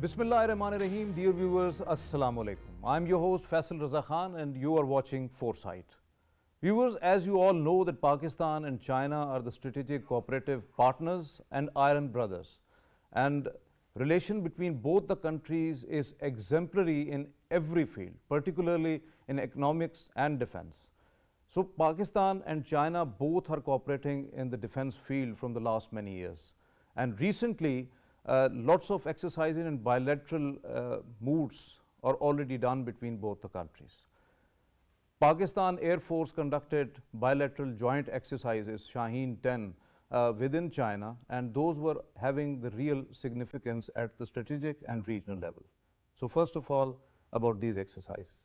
Bismillahirrahmanirrahim. Dear viewers, Assalamu alaikum. I'm your host Faisal Raza Khan and you are watching Foresight. Viewers, as you all know that Pakistan and China are the strategic cooperative partners and iron brothers. And relation between both the countries is exemplary in every field, particularly in economics and defense. So Pakistan and China both are cooperating in the defense field from the last many years. And recently, lots of exercises and bilateral moves are already done between both the countries. Pakistan Air Force conducted bilateral joint exercises, Shaheen-10, within China, and those were having the real significance at the strategic and regional level. So first of all, about these exercises.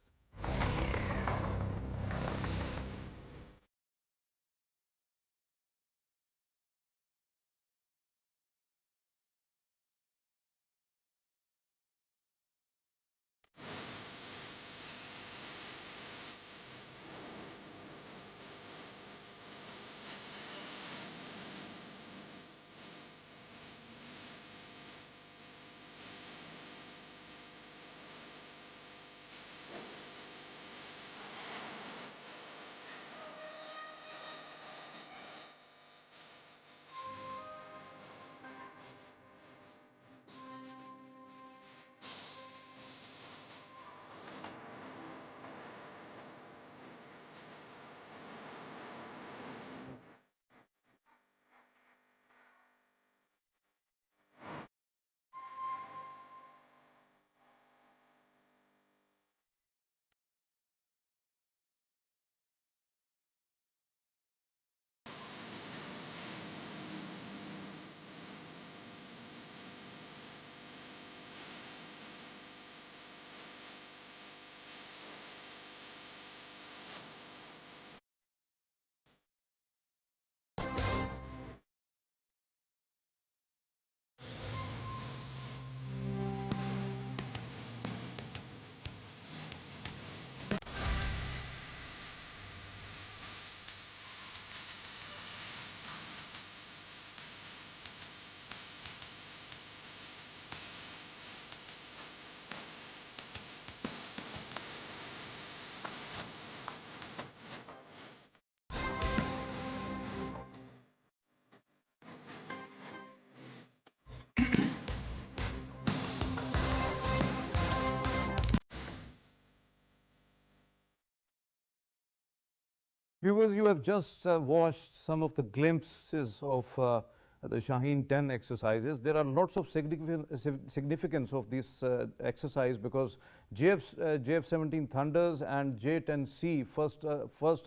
Viewers, you have just watched some of the glimpses of the Shaheen-10 exercises. There are lots of significance of this exercise because JF-17 Thunders and J-10C, first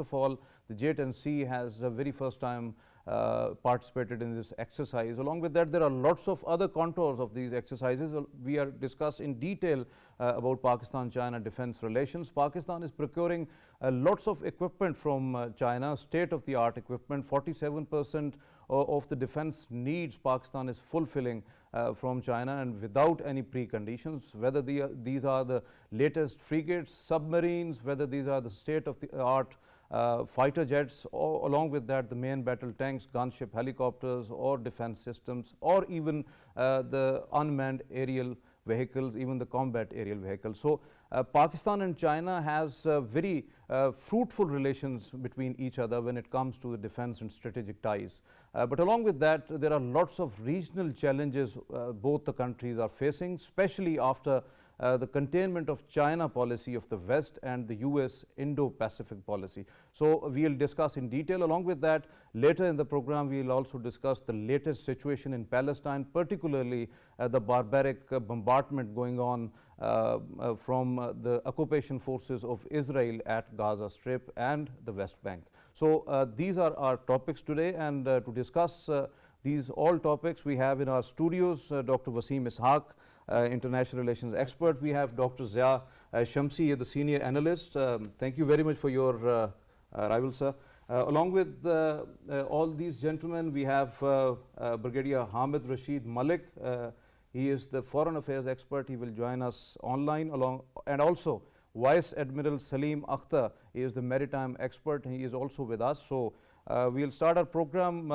of all, the J-10C has the very first time participated in this exercise. Along with that, there are lots of other contours of these exercises. We are discussed in detail about Pakistan-China defense relations. Pakistan is procuring lots of equipment from China, state-of-the-art equipment. 47% of the defense needs Pakistan is fulfilling from China and without any preconditions, whether these are the latest frigates, submarines, whether these are the state-of-the-art fighter jets, or along with that the main battle tanks, gunship helicopters or defense systems, or even the unmanned aerial vehicles, even the combat aerial vehicles. So Pakistan and China has very fruitful relations between each other when it comes to the defense and strategic ties. But along with that, there are lots of regional challenges both the countries are facing, especially after the containment of China policy of the West and the US Indo-Pacific policy. So we'll discuss in detail. Along with that, later in the program, we'll also discuss the latest situation in Palestine, particularly the barbaric bombardment going on from the occupation forces of Israel at Gaza Strip and the West Bank. So these are our topics today, and to discuss these all topics, we have in our studios Dr. Wasim Ishaq, international relations expert. We have Dr. Zia Shamsi, the senior analyst. Thank you very much for your arrival, sir. Along with all these gentlemen, we have Brigadier Hamid Rashid Malik. He is the foreign affairs expert. He will join us online and also Vice Admiral Salim Akhtar. He is the maritime expert. He is also with us. So we'll start our program.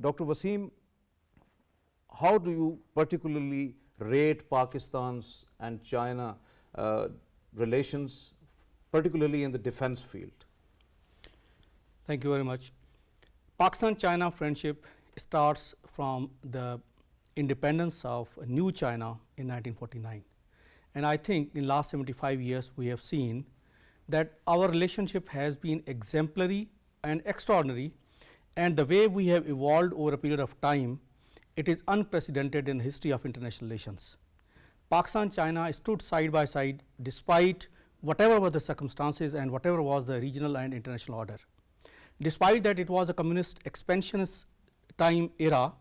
Dr. Wasim, how do you particularly rate Pakistan's and China relations, particularly in the defense field? Thank you very much. Pakistan-China friendship starts from the independence of new China in 1949. And I think in last 75 years we have seen that our relationship has been exemplary and extraordinary, and the way we have evolved over a period of time, it is unprecedented in the history of international relations. Pakistan-China stood side by side despite whatever were the circumstances and whatever was the regional and international order. Despite that it was a communist expansionist time era,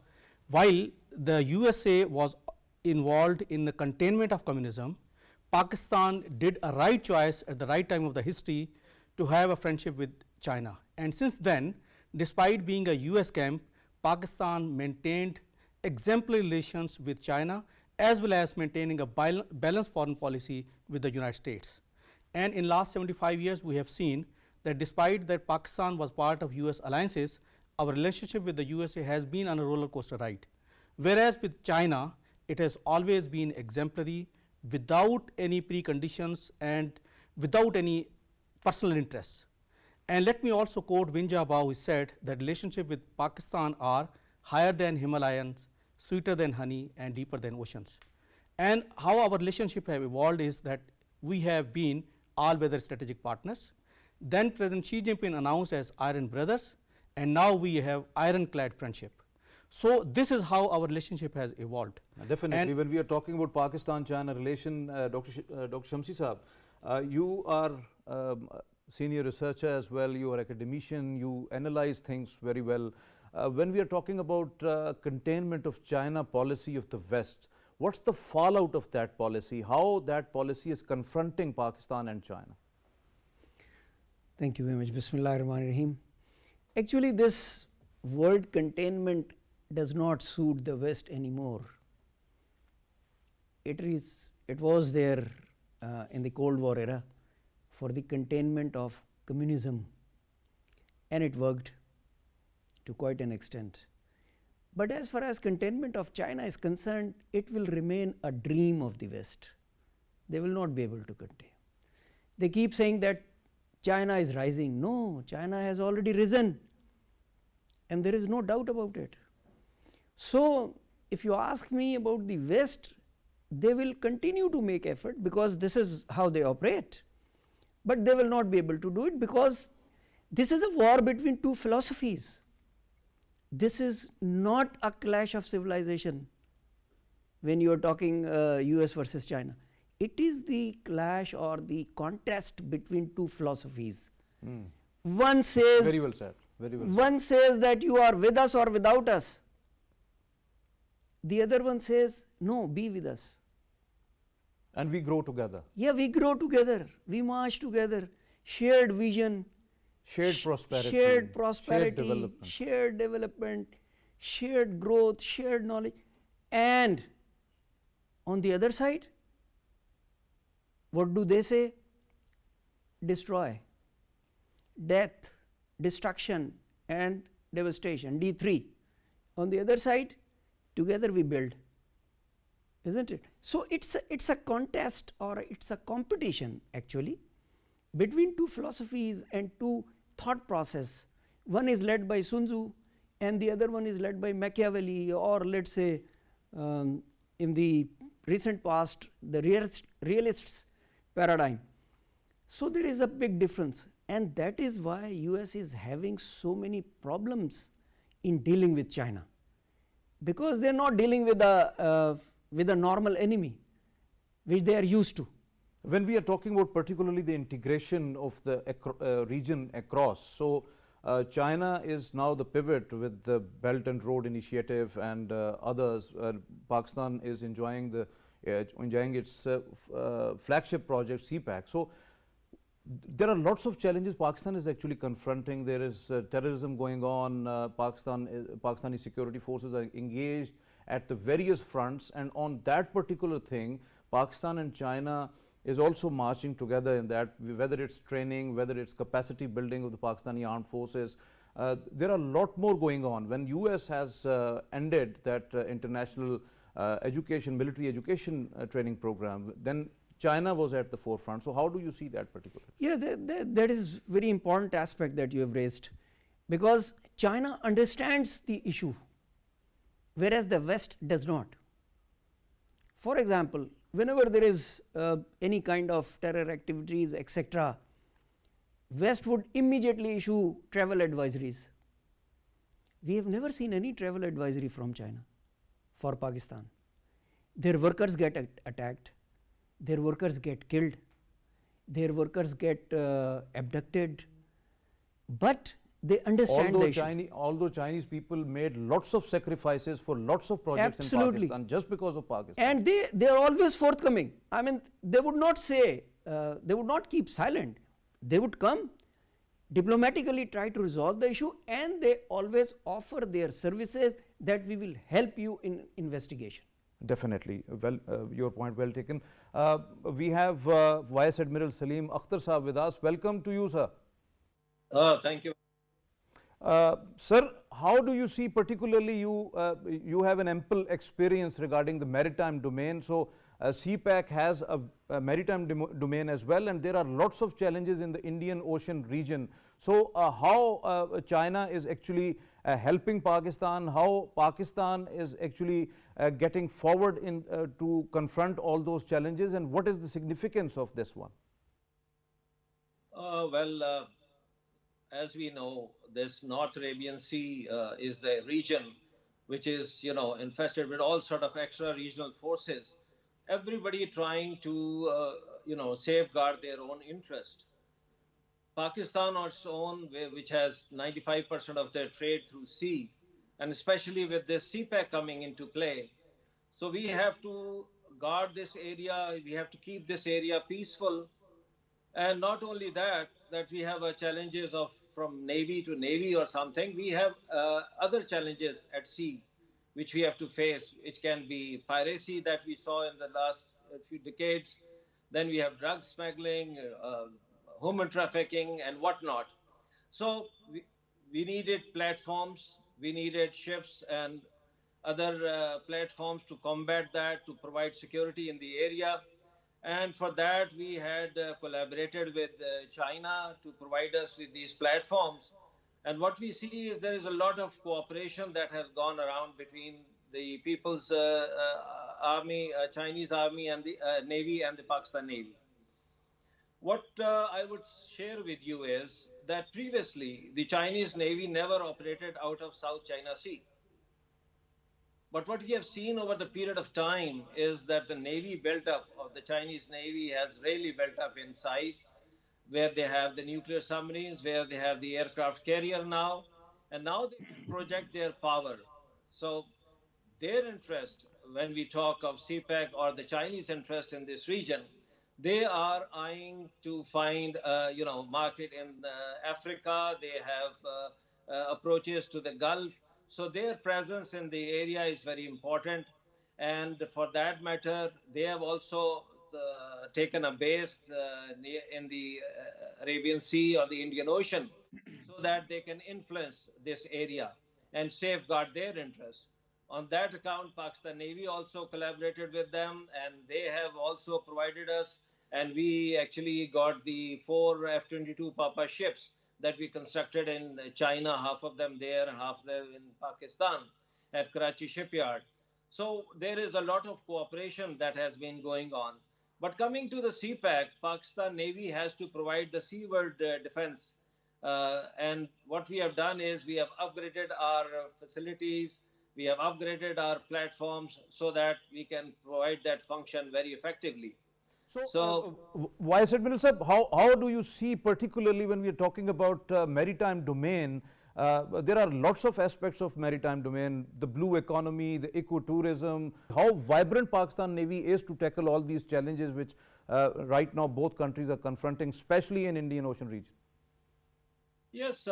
while the USA was involved in the containment of communism, Pakistan did a right choice at the right time of the history to have a friendship with China. And since then, despite being a US camp, Pakistan maintained exemplary relations with China as well as maintaining a balanced foreign policy with the United States. And in last 75 years we have seen that despite that Pakistan was part of US alliances, our relationship with the USA has been on a roller coaster ride. Whereas with China, it has always been exemplary, without any preconditions and without any personal interests. And let me also quote Win Jiabao, who said that relationship with Pakistan are higher than Himalayas, sweeter than honey and deeper than oceans. And how our relationship have evolved is that we have been all-weather strategic partners. Then President Xi Jinping announced as Iron Brothers, and now we have ironclad friendship. So this is how our relationship has evolved. Definitely, and when we are talking about Pakistan-China relation, Dr. Shamsi Saab, you are senior researcher as well, you are academician, you analyze things very well. When we are talking about containment of China policy of the West, what's the fallout of that policy? How that policy is confronting Pakistan and China? Thank you very much. Bismillahirrahmanirrahim. Actually, this word containment does not suit the West anymore. It was there in the Cold War era for the containment of communism, and it worked to quite an extent. But as far as containment of China is concerned, it will remain a dream of the West. They will not be able to contain. They keep saying that China is rising. No, China has already risen, and there is no doubt about it. So if you ask me about the West, they will continue to make effort because this is how they operate, but they will not be able to do it because this is a war between two philosophies. This is not a clash of civilization when you are talking US versus China. It is the clash or the contrast between two philosophies. One says, very well said. Very well one says that you are with us or without us. The other one says, no, be with us. And we grow together. Yeah, we grow together, we march together, shared vision, shared prosperity, shared development, shared growth, shared knowledge. And on the other side, what do they say? Destroy, death, destruction and devastation, D3. On the other side, together we build, isn't it? So it's a contest or it's a competition actually between two philosophies and two thought process. One is led by Sun Tzu and the other one is led by Machiavelli, or let's say in the recent past the realists paradigm. So there is a big difference, and that is why US is having so many problems in dealing with China, because they are not dealing with a normal enemy which they are used to. When we are talking about particularly the integration of the region across, so China is now the pivot with the Belt and Road Initiative and others. Pakistan is enjoying its flagship project CPAC. So there are lots of challenges Pakistan is actually confronting. There is terrorism going on. Pakistani security forces are engaged at the various fronts, and on that particular thing, Pakistan and China is also marching together in that, whether it's training, whether it's capacity building of the Pakistani armed forces. There are a lot more going on. When US has ended that international education, military education training program, then China was at the forefront. So how do you see that particularly? Yeah, that is very important aspect that you have raised, because China understands the issue, whereas the West does not. For example, whenever there is any kind of terror activities, etc., West would immediately issue travel advisories. We have never seen any travel advisory from China for Pakistan. Their workers get attacked, their workers get killed, their workers get abducted, but they understand the issue. Although Chinese people made lots of sacrifices for lots of projects Absolutely. in Pakistan just because of Pakistan. And they are always forthcoming. I mean, they would not say, they would not keep silent. They would come, diplomatically try to resolve the issue, and they always offer their services that we will help you in investigation. Definitely. Well, your point well taken. We have Vice Admiral Salim Akhtar Sahab with us. Welcome to you, sir. Thank you. Sir, how do you see, particularly you have an ample experience regarding the maritime domain. So CPAC has a maritime domain as well, and there are lots of challenges in the Indian Ocean region. So how China is actually helping Pakistan, how Pakistan is actually getting forward to confront all those challenges, and what is the significance of this one? Well, as we know, this North Arabian Sea is the region which is, infested with all sort of extra-regional forces. Everybody trying to, safeguard their own interest. Pakistan on its own, which has 95% of their trade through sea, and especially with this CPAC coming into play. So we have to guard this area, we have to keep this area peaceful. And not only that we have challenges of from Navy to Navy or something, we have other challenges at sea which we have to face, which can be piracy that we saw in the last few decades. Then we have drug smuggling, human trafficking and whatnot. So we needed platforms, we needed ships and other platforms to combat that, to provide security in the area. And for that, we had collaborated with China to provide us with these platforms. And what we see is there is a lot of cooperation that has gone around between the People's Army, Chinese Army and the Navy and the Pakistan Navy. What I would share with you is that previously the Chinese Navy never operated out of South China Sea. But what we have seen over the period of time is that the Navy build-up of the Chinese Navy has really built up in size, where they have the nuclear submarines, where they have the aircraft carrier now, and now they project their power. So their interest, when we talk of CPAC or the Chinese interest in this region, they are eyeing to find, market in Africa. They have approaches to the Gulf. So their presence in the area is very important. And for that matter, they have also taken a base in the Arabian Sea or the Indian Ocean so that they can influence this area and safeguard their interests. On that account, Pakistan Navy also collaborated with them, and they have also provided us, and we actually got the 4 F-22 Papa ships that we constructed in China, half of them there and half of them in Pakistan at Karachi shipyard. So there is a lot of cooperation that has been going on. But coming to the CPAC, Pakistan Navy has to provide the seaward defense. And what we have done is we have upgraded our facilities, we have upgraded our platforms so that we can provide that function very effectively. So Vice Admiral Sahab, how do you see, particularly when we are talking about maritime domain, there are lots of aspects of maritime domain, the blue economy, the ecotourism, how vibrant Pakistan Navy is to tackle all these challenges which right now both countries are confronting, especially in Indian Ocean region? Yes,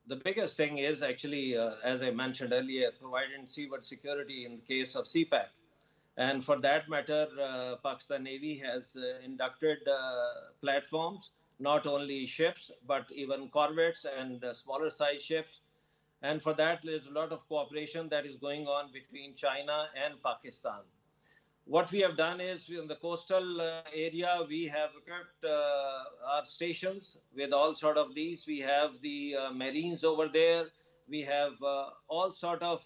the biggest thing is actually, as I mentioned earlier, providing seaward security in the case of CPAC. And for that matter, Pakistan Navy has inducted platforms, not only ships, but even corvettes and smaller size ships. And for that, there's a lot of cooperation that is going on between China and Pakistan. What we have done is in the coastal area, we have equipped our stations with all sort of these. We have the marines over there. We have all sort of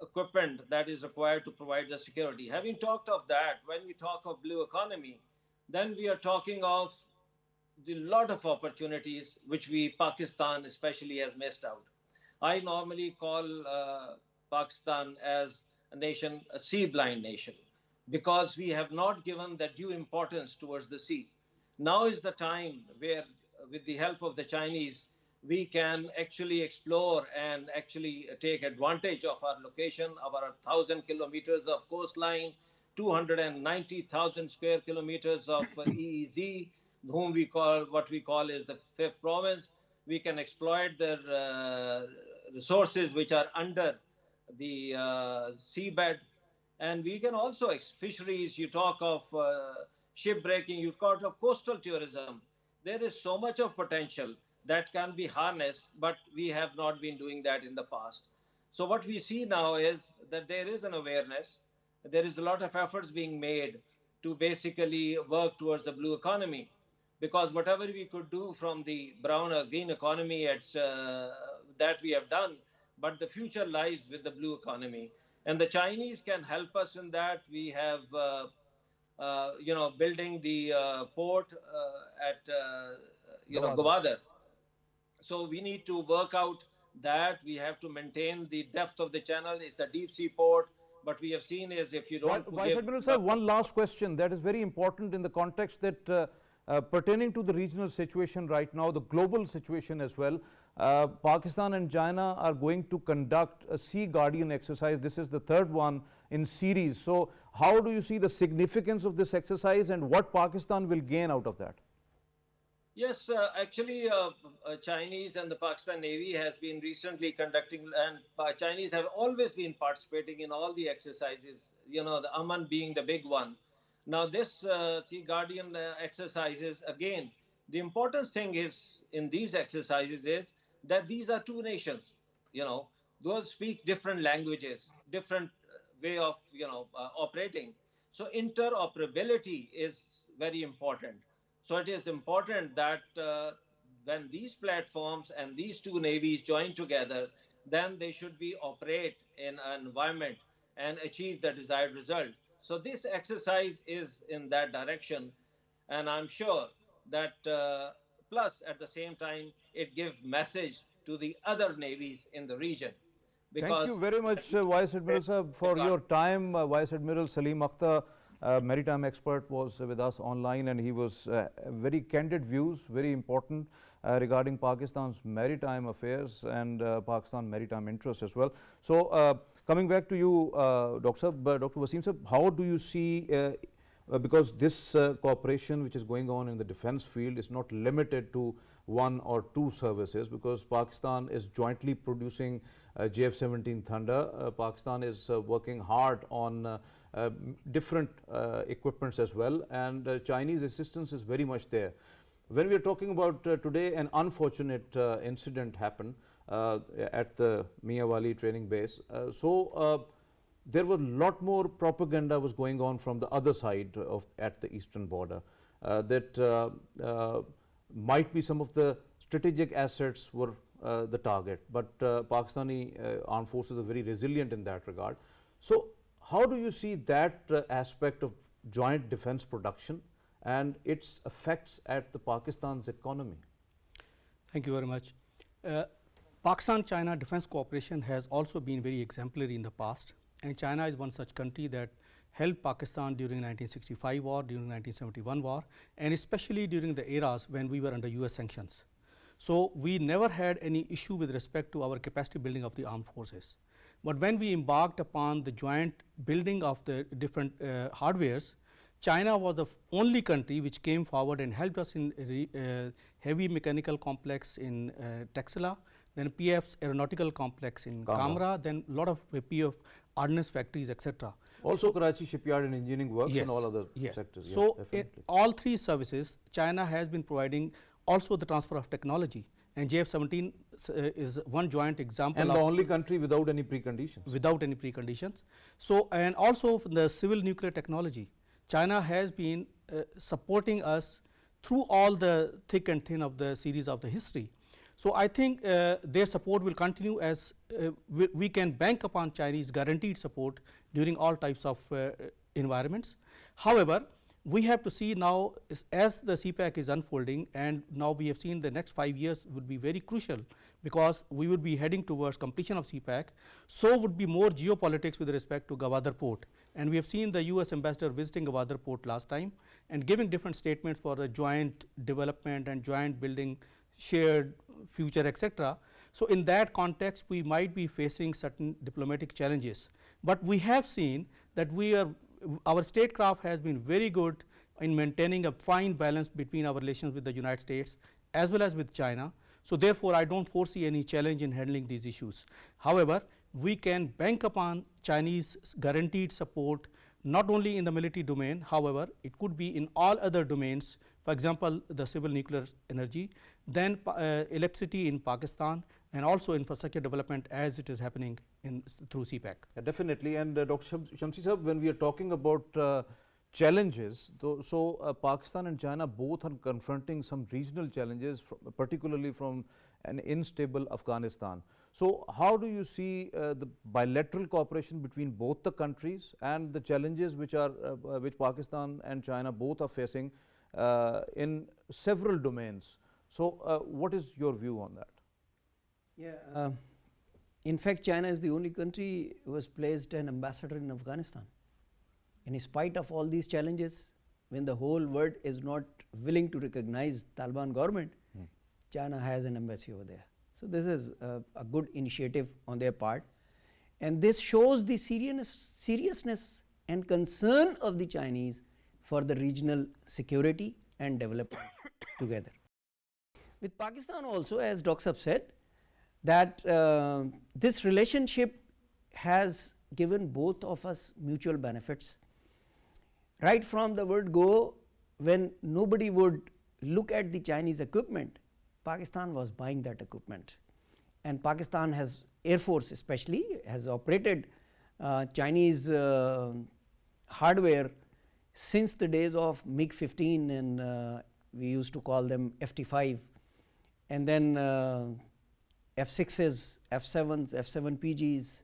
equipment that is required to provide the security. Having talked of that, when we talk of blue economy, then we are talking of the lot of opportunities which Pakistan especially has missed out. I normally call Pakistan as a nation, a sea blind nation, because we have not given the due importance towards the sea. Now is the time where, with the help of the Chinese, we can actually explore and actually take advantage of our location, of our 1,000 kilometers of coastline, 290,000 square kilometers of EEZ, whom we call, what we call is the fifth province. We can exploit their resources which are under the seabed. And we can also, fisheries, you talk of shipbreaking, you talk of coastal tourism. There is so much of potential that can be harnessed, but we have not been doing that in the past. So what we see now is that there is an awareness, there is a lot of efforts being made to basically work towards the blue economy, because whatever we could do from the brown or green economy, that we have done, but the future lies with the blue economy. And the Chinese can help us in that. We have, building the port at, Gwadar. So we need to work out that. We have to maintain the depth of the channel. It's a deep sea port, but we have seen is if you don't Vice Admiral sir, one last question that is very important in the context that pertaining to the regional situation right now, the global situation as well. Pakistan and China are going to conduct a Sea Guardian exercise. This is the third one in series. So how do you see the significance of this exercise and what Pakistan will gain out of that? Yes, actually, Chinese and the Pakistan Navy has been recently conducting, and Chinese have always been participating in all the exercises, the Aman being the big one. Now, this Sea Guardian exercises, again, the important thing is in these exercises is that these are two nations, those speak different languages, different way of, operating. So interoperability is very important. So it is important that when these platforms and these two navies join together, then they should operate in an environment and achieve the desired result. So this exercise is in that direction, and I'm sure that plus at the same time it gives message to the other navies in the region. Thank you very much, Vice Admiral sir, for your time. Vice Admiral Salim Akhtar, maritime expert, was with us online, and he was very candid views, very important regarding Pakistan's maritime affairs and Pakistan maritime interests as well. So coming back to you, Dr. Wasim sir, how do you see, because this cooperation which is going on in the defense field is not limited to one or two services, because Pakistan is jointly producing JF-17 Thunder. Pakistan is working hard on different equipments as well, and Chinese assistance is very much there. When we are talking about today, an unfortunate incident happened at the Miawali training base. There was a lot more propaganda was going on from the other side at the eastern border that might be some of the strategic assets were the target, but Pakistani armed forces are very resilient in that regard. So how do you see that aspect of joint defense production and its effects at the Pakistan's economy? Thank you very much. Pakistan-China defense cooperation has also been very exemplary in the past, and China is one such country that helped Pakistan during 1965 war, during 1971 war, and especially during the eras when we were under US sanctions. So we never had any issue with respect to our capacity building of the armed forces. But when we embarked upon the joint building of the different hardwares, China was the only country which came forward and helped us in heavy mechanical complex in Taxila, then PF's aeronautical complex in Kamra, then a lot of PF ordnance factories, etc. Also Karachi shipyard and engineering works, and all other sectors. So in all three services, China has been providing also the transfer of technology, and JF-17 is one joint example And of the only country without any preconditions. without any preconditions. So, and also the civil nuclear technology, China has been supporting us through all the thick and thin of the series of the history. So, I think their support will continue, as we can bank upon Chinese guaranteed support during all types of environments. However, we have to see now, as the CPAC is unfolding, and now we have seen the next 5 years would be very crucial, because we would be heading towards completion of CPAC. So would be more geopolitics with respect to Gwadar port, and we have seen the US ambassador visiting Gwadar port last time and giving different statements for the joint development and joint building, shared future, etc. So, in that context, we might be facing certain diplomatic challenges, but we have seen that our statecraft has been very good in maintaining a fine balance between our relations with the United States as well as with China. So, therefore, I do not foresee any challenge in handling these issues. However, we can bank upon Chinese guaranteed support not only in the military domain, however, it could be in all other domains, for example, the civil nuclear energy, then electricity in Pakistan, and also infrastructure development as it is happening through CPAC. Definitely, and Dr. Shamsi Sahab, when we are talking about challenges, Pakistan and China both are confronting some regional challenges, particularly from an unstable Afghanistan. So, how do you see the bilateral cooperation between both the countries and the challenges which Pakistan and China both are facing in several domains? So, what is your view on that? Yeah. In fact, China is the only country who has placed an ambassador in Afghanistan. In spite of all these challenges, when the whole world is not willing to recognize Taliban government, China has an embassy over there. So, this is a good initiative on their part, and this shows the seriousness and concern of the Chinese for the regional security and development together. With Pakistan also, as Dr. Saab said, that this relationship has given both of us mutual benefits. Right from the word go, when nobody would look at the Chinese equipment, Pakistan was buying that equipment, and Pakistan has Air Force especially has operated Chinese hardware since the days of MiG-15, and we used to call them FT5, and then F6s, F7s, F7PGs,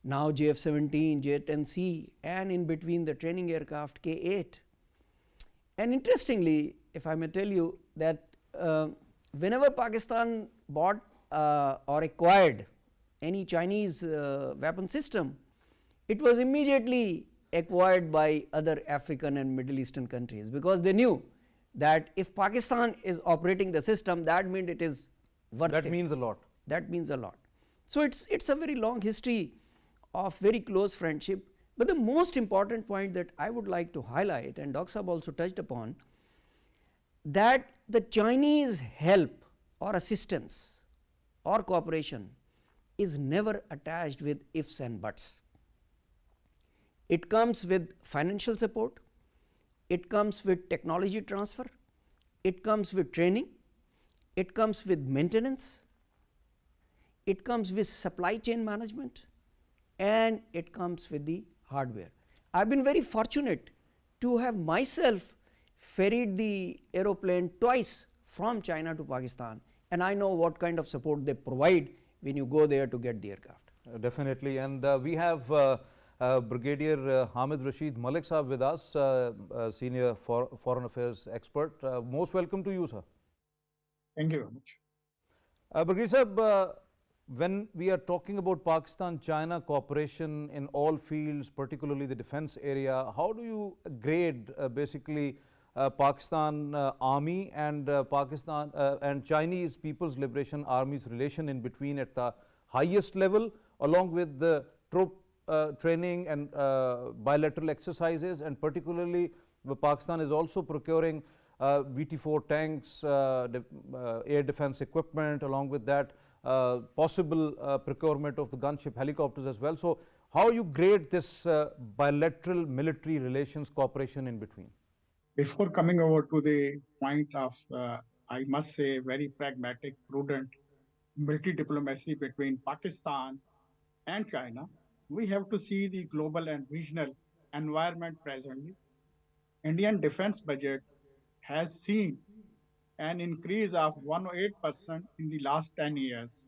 now JF-17, J-10C, and in between the training aircraft K-8. And interestingly, if I may tell you that whenever Pakistan bought or acquired any Chinese weapon system, it was immediately acquired by other African and Middle Eastern countries, because they knew that if Pakistan is operating the system, that means it is worth it. That means a lot. That means a lot. So, it's a very long history of very close friendship, but the most important point that I would like to highlight, and Dr. Saab also touched upon, that the Chinese help or assistance or cooperation is never attached with ifs and buts. It comes with financial support, it comes with technology transfer, it comes with training, it comes with maintenance, it comes with supply chain management, and it comes with the hardware. I have been very fortunate to have myself ferried the aeroplane twice from China to Pakistan, and I know what kind of support they provide when you go there to get the aircraft. Definitely, and we have Brigadier Hamid Rashid Malik Sahab with us, senior foreign affairs expert. Most welcome to you, sir. Thank you very much. Brigadier Sahab, when we are talking about Pakistan-China cooperation in all fields, particularly the defense area, how do you grade basically Pakistan Army and Pakistan and Chinese People's Liberation Army's relation in between at the highest level, along with the troop training and bilateral exercises, and particularly Pakistan is also procuring VT4 tanks, air defense equipment, along with that possible procurement of the gunship helicopters as well. So, how you grade this bilateral military relations cooperation in between? Before coming over to the point of I must say, very pragmatic, prudent multi-diplomacy between Pakistan and China, we have to see the global and regional environment presently. Indian defense budget has seen an increase of 108% in the last 10 years.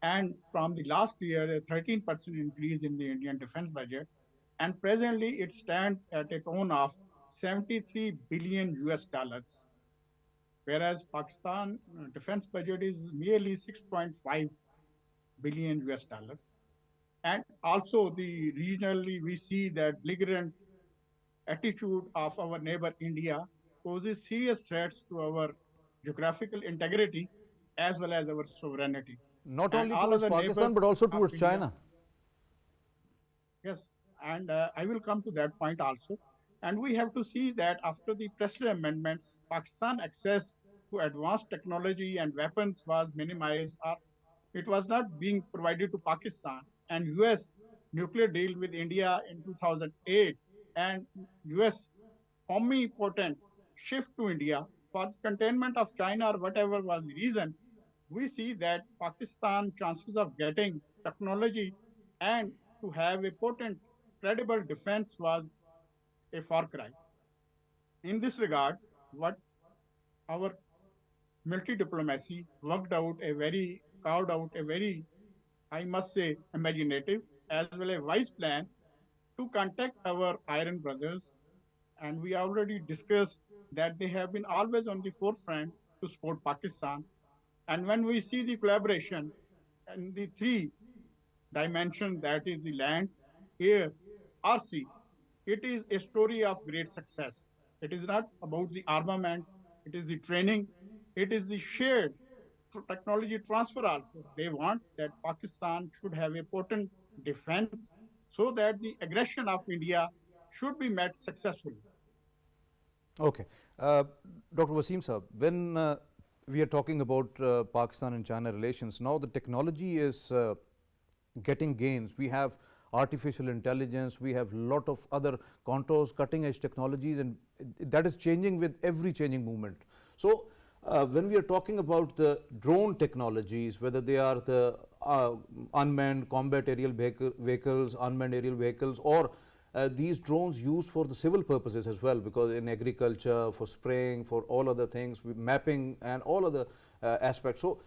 And from the last year, a 13% increase in the Indian defense budget. And presently it stands at a tone of 73 billion US dollars, whereas Pakistan defense budget is nearly 6.5 billion US dollars. And also the regionally, we see that belligerent attitude of our neighbor India poses serious threats to our geographical integrity as well as our sovereignty. Not And only all towards other Pakistan, neighbors but also of towards India, China. yes, and I will come to that point also. And we have to see that after the Presley amendments, Pakistan access to advanced technology and weapons was minimized, or it was not being provided to Pakistan. And US nuclear deal with India in 2008 and US omnipotent shift to India for containment of China or whatever was the reason, we see that Pakistan chances of getting technology and to have a potent, credible defense was a far cry. In this regard, what our military diplomacy carved out a very, I must say, imaginative as well as wise plan to contact our iron brothers. And we already discussed that they have been always on the forefront to support Pakistan. And when we see the collaboration and the three dimensions, that is the land, air, or sea, it is a story of great success. It is not about the armament, it is the training, it is the shared technology transfer also. They want that Pakistan should have a potent defense so that the aggression of India should be met successfully. Okay. Dr. Wasim sir, when we are talking about Pakistan and China relations, now the technology is getting gains. We have artificial intelligence, we have lot of other contours, cutting edge technologies, and that is changing with every changing movement. So when we are talking about the drone technologies, whether they are the unmanned combat aerial vehicles, unmanned aerial vehicles, or these drones used for the civil purposes as well, because in agriculture, for spraying, for all other things, mapping and all other aspects. So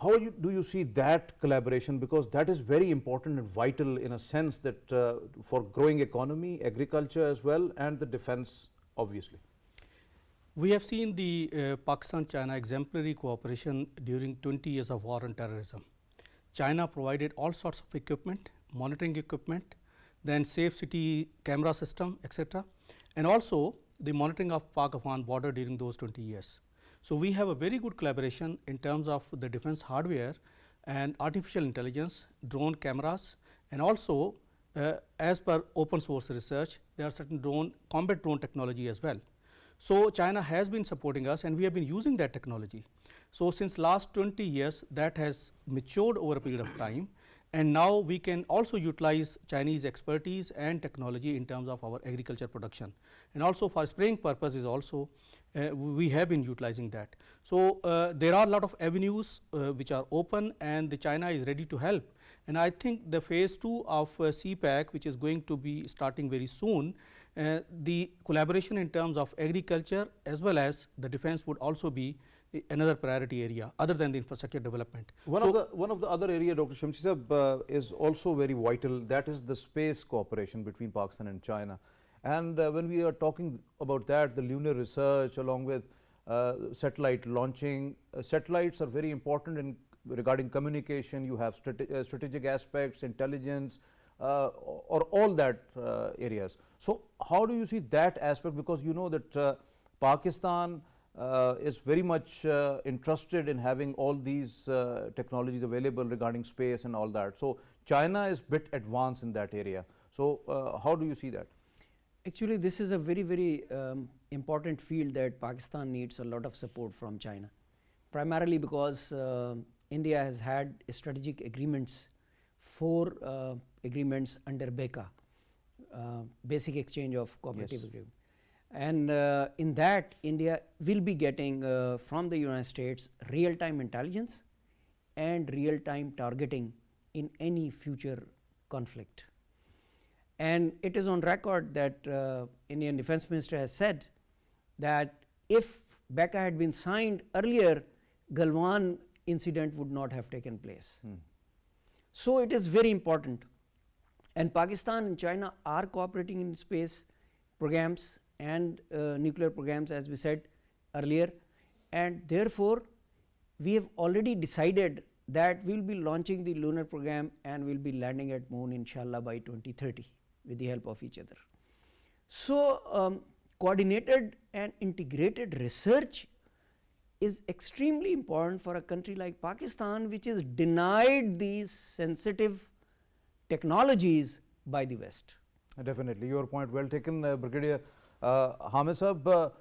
how do you see that collaboration, because that is very important and vital in a sense that for growing economy, agriculture as well, and the defense obviously. We have seen the Pakistan-China exemplary cooperation during 20 years of war on terrorism. China provided all sorts of equipment, monitoring equipment, then safe city camera system, etc., and also the monitoring of Pak-Afghan border during those 20 years. So we have a very good collaboration in terms of the defense hardware and artificial intelligence, drone cameras, and also as per open source research, there are certain combat drone technology as well. So China has been supporting us and we have been using that technology. So since last 20 years that has matured over a period of time, and now we can also utilize Chinese expertise and technology in terms of our agriculture production, and also for spraying purposes also we have been utilizing that. So there are a lot of avenues which are open, and the China is ready to help, and I think the phase 2 of CPAC, which is going to be starting very soon, the collaboration in terms of agriculture as well as the defense would also be another priority area other than the infrastructure development. One of the other area, Dr. Shamsi Sahab, is also very vital, that is the space cooperation between Pakistan and China. And when we are talking about that, the lunar research along with satellite launching, satellites are very important in regarding communication. You have strategic aspects, intelligence, or all that areas. So how do you see that aspect, because you know that Pakistan is very much interested in having all these technologies available regarding space and all that. So China is bit advanced in that area. So how do you see that? Actually, this is a very, very important field that Pakistan needs a lot of support from China, primarily because India has had strategic agreements, 4 agreements under BECA, Basic Exchange of Cooperative Agreement. And in that, India will be getting from the United States real-time intelligence and real-time targeting in any future conflict. And it is on record that Indian Defence Minister has said that if BECA had been signed earlier, Galwan incident would not have taken place. So it is very important, and Pakistan and China are cooperating in space programs and nuclear programs, as we said earlier, and therefore we have already decided that we will be launching the lunar program and we will be landing at moon inshallah by 2030 with the help of each other. So coordinated and integrated research is extremely important for a country like Pakistan, which is denied these sensitive technologies by the West. Definitely, your point well taken, Brigadier Hamid Sahab.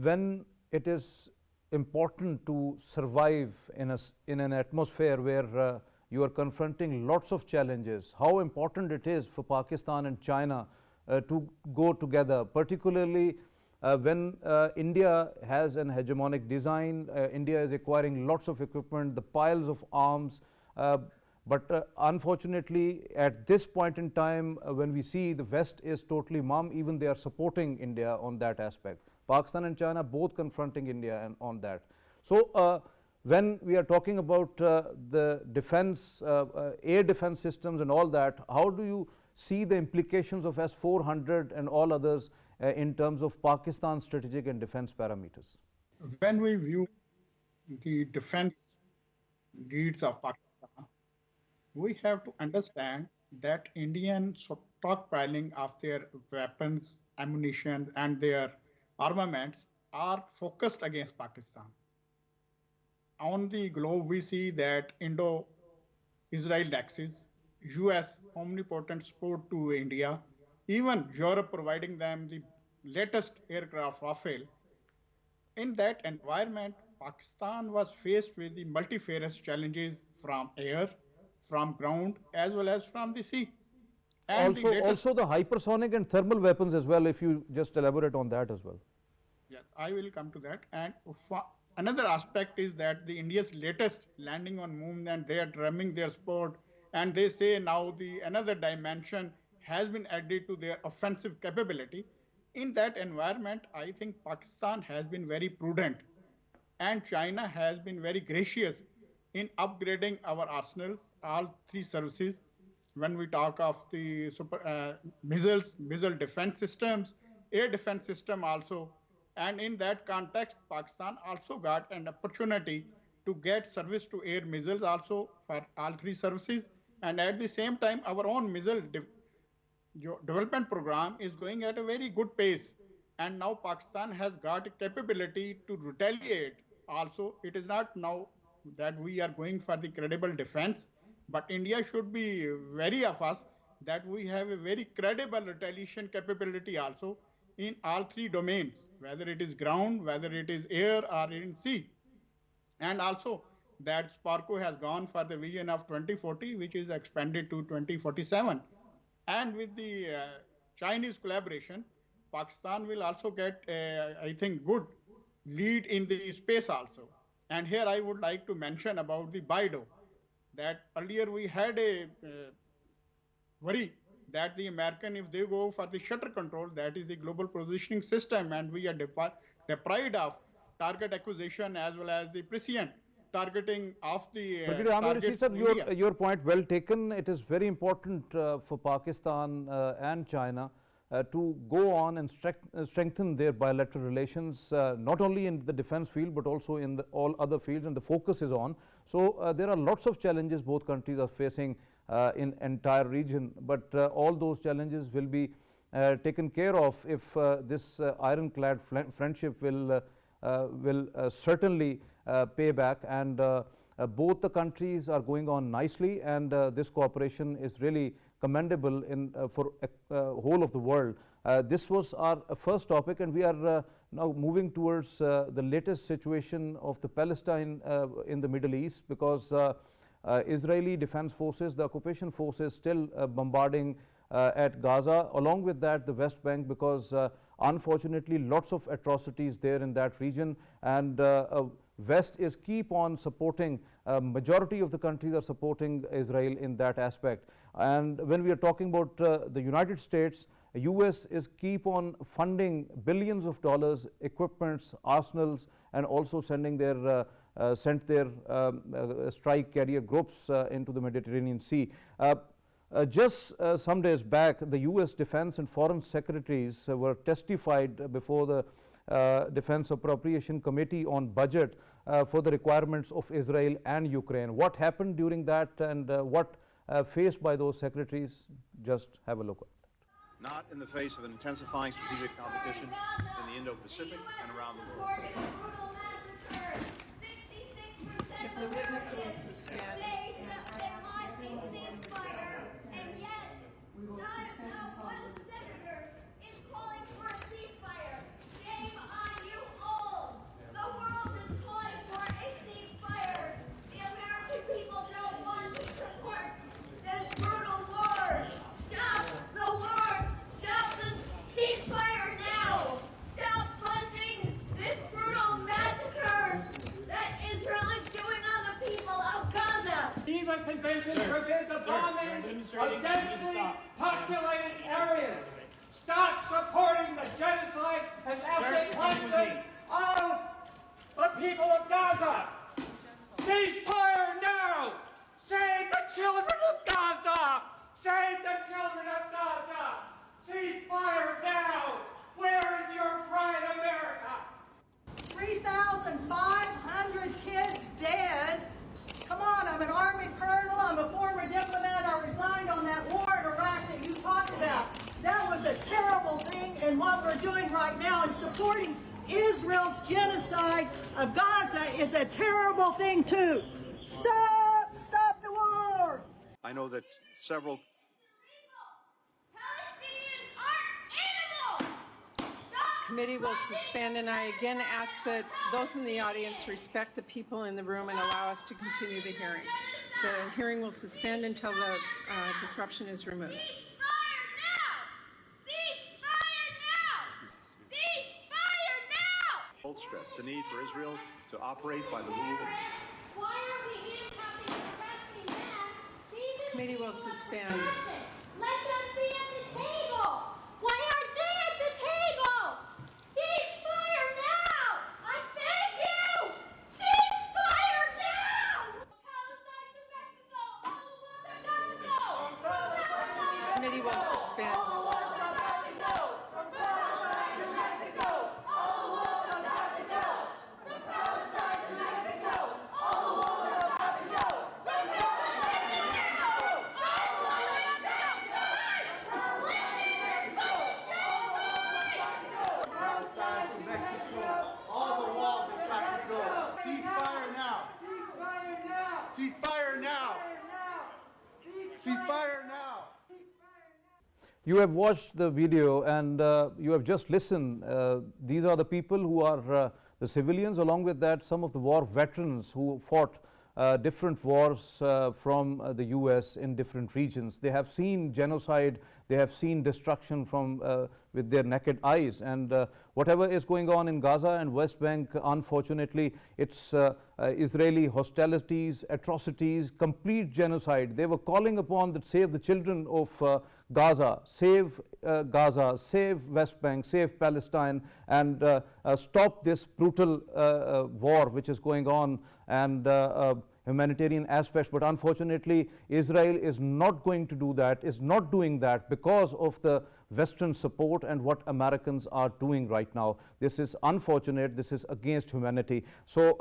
When it is important to survive in an atmosphere where you are confronting lots of challenges, how important it is for Pakistan and China to go together, particularly when India has an hegemonic design, India is acquiring lots of equipment, the piles of arms, but unfortunately at this point in time when we see the West is totally mum, even they are supporting India on that aspect. Pakistan and China both confronting India and on that. So when we are talking about the defense, air defense systems and all that, how do you see the implications of S-400 and all others in terms of Pakistan's strategic and defense parameters? When we view the defense needs of Pakistan, we have to understand that Indian stockpiling of their weapons, ammunition and their armaments are focused against Pakistan. On the globe, we see that Indo-Israel nexus, US omnipotent support to India, even Europe providing them the latest aircraft Rafale. In that environment, Pakistan was faced with the multifarious challenges from air, from ground, as well as from the sea. And also the hypersonic and thermal weapons as well, if you just elaborate on that as well. Yes, I will come to that. And another aspect is that the India's latest landing on moon, and they are drumming their support, and they say now another dimension has been added to their offensive capability. In that environment, I think Pakistan has been very prudent and China has been very gracious in upgrading our arsenals, all three services. When we talk of the missiles, missile defense systems, air defense system also. And in that context, Pakistan also got an opportunity to get service to air missiles also for all three services. And at the same time, our own missile development program is going at a very good pace. And now Pakistan has got a capability to retaliate also. It is not now that we are going for the credible defense, but India should be wary of us that we have a very credible retaliation capability also in all three domains, whether it is ground, whether it is air or in sea. And also that SPARCO has gone for the vision of 2040, which is expanded to 2047. And with the Chinese collaboration, Pakistan will also get, I think, good lead in the space also. And here I would like to mention about the BIDO, that earlier we had a worry that the American, if they go for the shutter control, that is the global positioning system, and we are deprived of target acquisition as well as the precision targeting of the targets in India. Your point well taken. It is very important for Pakistan and China to go on and strengthen their bilateral relations, not only in the defense field but also in all other fields, and the focus is on. So there are lots of challenges both countries are facing in entire region, but all those challenges will be taken care of if this ironclad friendship will certainly pay back, and both the countries are going on nicely, and this cooperation is really commendable for whole of the world. This was our first topic, and we are now moving towards the latest situation of the Palestine in the Middle East, because Israeli defense forces, the occupation forces, still bombarding at Gaza, along with that the West Bank, because unfortunately, lots of atrocities there in that region, and West is keep on supporting, majority of the countries are supporting Israel in that aspect. And when we are talking about the United States, US is keep on funding billions of dollars, equipments, arsenals, and also sending their sent their strike carrier groups into the Mediterranean Sea. Just some days back, the US Defense and Foreign Secretaries were testified before the Defense Appropriation Committee on budget for the requirements of Israel and Ukraine. What happened during that, and what faced by those secretaries? Just have a look. Not in the face of an intensifying strategic competition in the Indo-Pacific and around the world. If the witness will suspend. Convention forbids the bombing of densely populated areas. Stop supporting the genocide and ethnic cleansing of the people of Gaza. Cease fire now. Save the children of Gaza. Save the children of Gaza. Cease fire now. Where is your pride, America? 3,500 kids dead. Come on, I'm an Army colonel, I'm a former diplomat, I resigned on that war in Iraq that you talked about. That was a terrible thing, and what we're doing right now in supporting Israel's genocide of Gaza is a terrible thing too. Stop the war! I know that several Committee will suspend, and I again ask that those in the audience respect the people in the room and allow us to continue the hearing. The hearing will suspend until the disruption is removed. both stress the need for Israel to operate by the rule of law. Why are we handcuffing and arresting them? Committee will suspend. Let them be at the table. Why aren't they at the table? Cease fire now! I beg you! Cease fire now! Palestine to Mexico! All the world are gonna go! Palestine! Committee will suspend. You have watched the video and you have just listened. These are the people who are the civilians, along with that some of the war veterans who fought different wars from the US in different regions. They have seen genocide, they have seen destruction from with their naked eyes, and whatever is going on in Gaza and West Bank, unfortunately, it's Israeli hostilities, atrocities, complete genocide. They were calling upon that save the children of Gaza, save West Bank, save Palestine, and stop this brutal war which is going on, and humanitarian aspects. But unfortunately, Israel is not going to do that, is not doing that because of the Western support and what Americans are doing right now. This is unfortunate, this is against humanity. So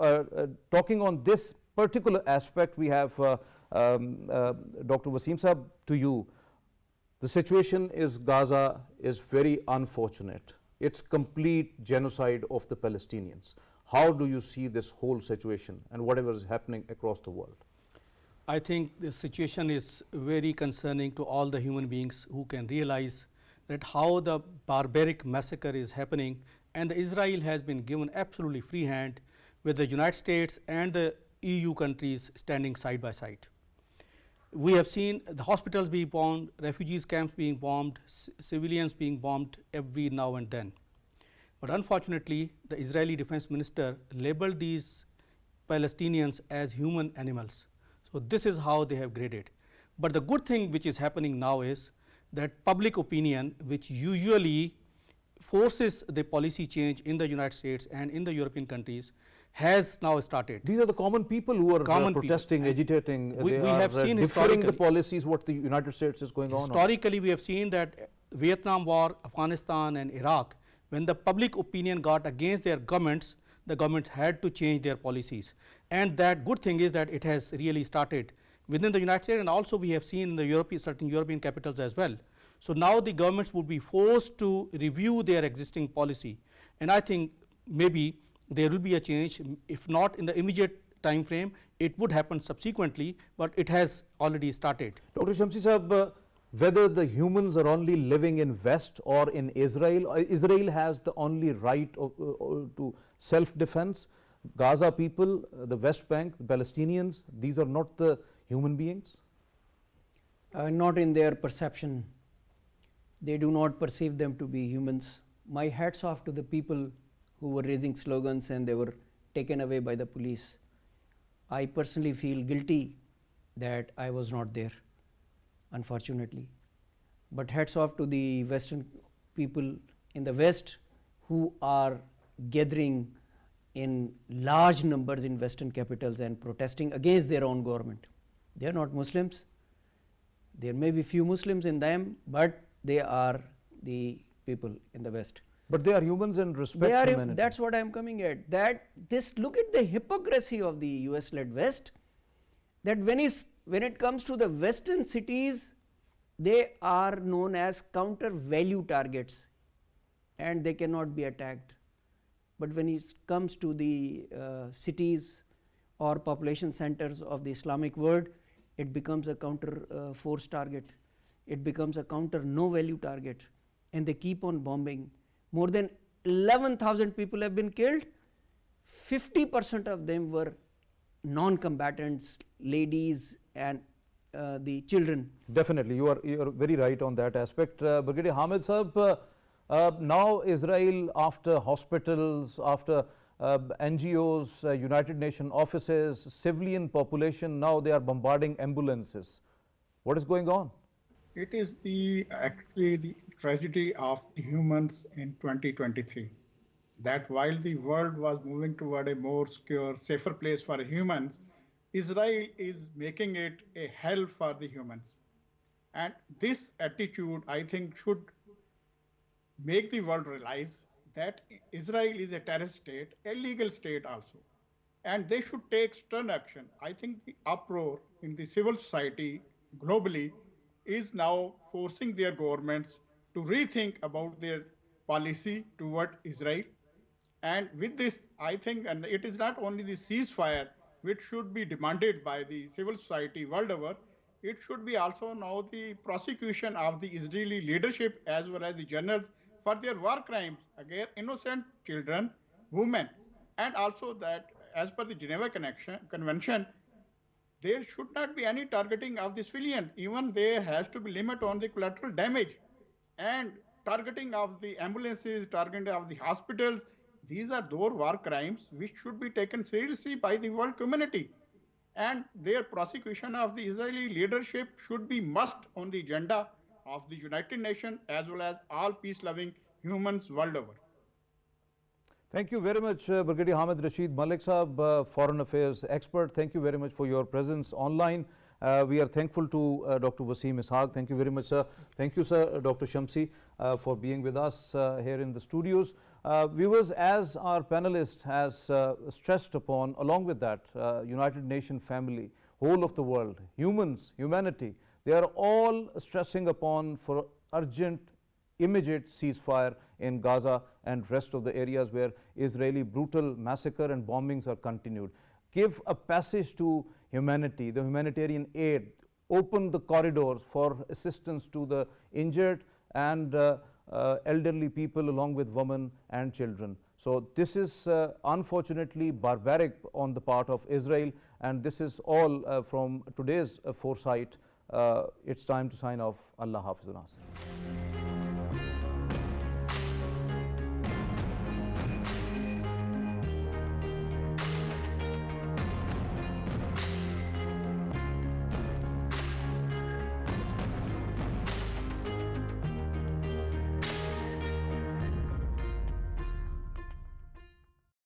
talking on this particular aspect, we have Dr. Wasim Saab, to you. The situation is Gaza is very unfortunate. It's complete genocide of the Palestinians. How do you see this whole situation and whatever is happening across the world? I think the situation is very concerning to all the human beings who can realize that how the barbaric massacre is happening, and Israel has been given absolutely free hand with the United States and the EU countries standing side by side. We have seen the hospitals being bombed, refugees camps being bombed, civilians being bombed every now and then. But unfortunately, the Israeli defense minister labeled these Palestinians as human animals. So this is how they have graded. But the good thing which is happening now is that public opinion, which usually forces the policy change in the United States and in the European countries, has now started. These are the common people who are protesting, agitating. We have seen differing the policies what the United States is going on. Historically, we have seen that Vietnam War, Afghanistan and Iraq, when the public opinion got against their governments, the government had to change their policies. And that good thing is that it has really started within the United States, and also we have seen in the certain European capitals as well. So now the governments would be forced to review their existing policy, and I think maybe there will be a change, if not in the immediate time frame, it would happen subsequently, but it has already started. Dr. Shamsi Sahab, whether the humans are only living in West or in Israel, Israel has the only right to self-defense. Gaza people, the West Bank, the Palestinians, these are not the human beings? Not in their perception. They do not perceive them to be humans. My hats off to the people who were raising slogans and they were taken away by the police. I personally feel guilty that I was not there, unfortunately. But hats off to the Western people in the West who are gathering in large numbers in Western capitals and protesting against their own government. They are not Muslims. There may be few Muslims in them, but they are the people in the West. But they are humans and respect humanity. That's what I am coming at. Look at the hypocrisy of the US-led West. That when it comes to the Western cities, they are known as counter value targets, and they cannot be attacked. But when it comes to the cities or population centers of the Islamic world, it becomes a counter force target. It becomes a counter no value target, and they keep on bombing. More than 11,000 people have been killed. 50% of them were non-combatants, ladies and the children. Definitely, you are very right on that aspect. Brigadier Hamid Sahab, now Israel, after hospitals, after NGOs, United Nations offices, civilian population, now they are bombarding ambulances. What is going on? It is actually the tragedy of the humans in 2023, that while the world was moving toward a more secure, safer place for humans, Israel is making it a hell for the humans. And this attitude, I think, should make the world realize that Israel is a terrorist state, a legal state also, and they should take stern action. I think the uproar in the civil society globally is now forcing their governments to rethink about their policy toward Israel. And with this, I think, and it is not only the ceasefire which should be demanded by the civil society world over, it should be also now the prosecution of the Israeli leadership as well as the generals for their war crimes against innocent children, women, and also that as per the Geneva Convention, there should not be any targeting of the civilians. Even there has to be limit on the collateral damage, and targeting of the ambulances, targeting of the hospitals. These are those war crimes which should be taken seriously by the world community, and their prosecution of the Israeli leadership should be must on the agenda of the United Nations as well as all peace-loving humans world over. Thank you very much, Brigadier Hamid Rashid Malik Sahab, Foreign Affairs expert. Thank you very much for your presence online. We are thankful to Dr. Wasim Ishaq. Thank you very much, sir. Thank you, sir, Dr. Shamsi, for being with us here in the studios. Viewers, as our panelist has stressed upon, along with that, United Nations family, whole of the world, humans, humanity, they are all stressing upon for urgent, immediate ceasefire in Gaza and rest of the areas where Israeli brutal massacre and bombings are continued. Give a passage to humanity, the humanitarian aid, open the corridors for assistance to the injured and elderly people along with women and children. So this is unfortunately barbaric on the part of Israel, and this is all from today's Foresight. It's time to sign off. Allah Hafiz.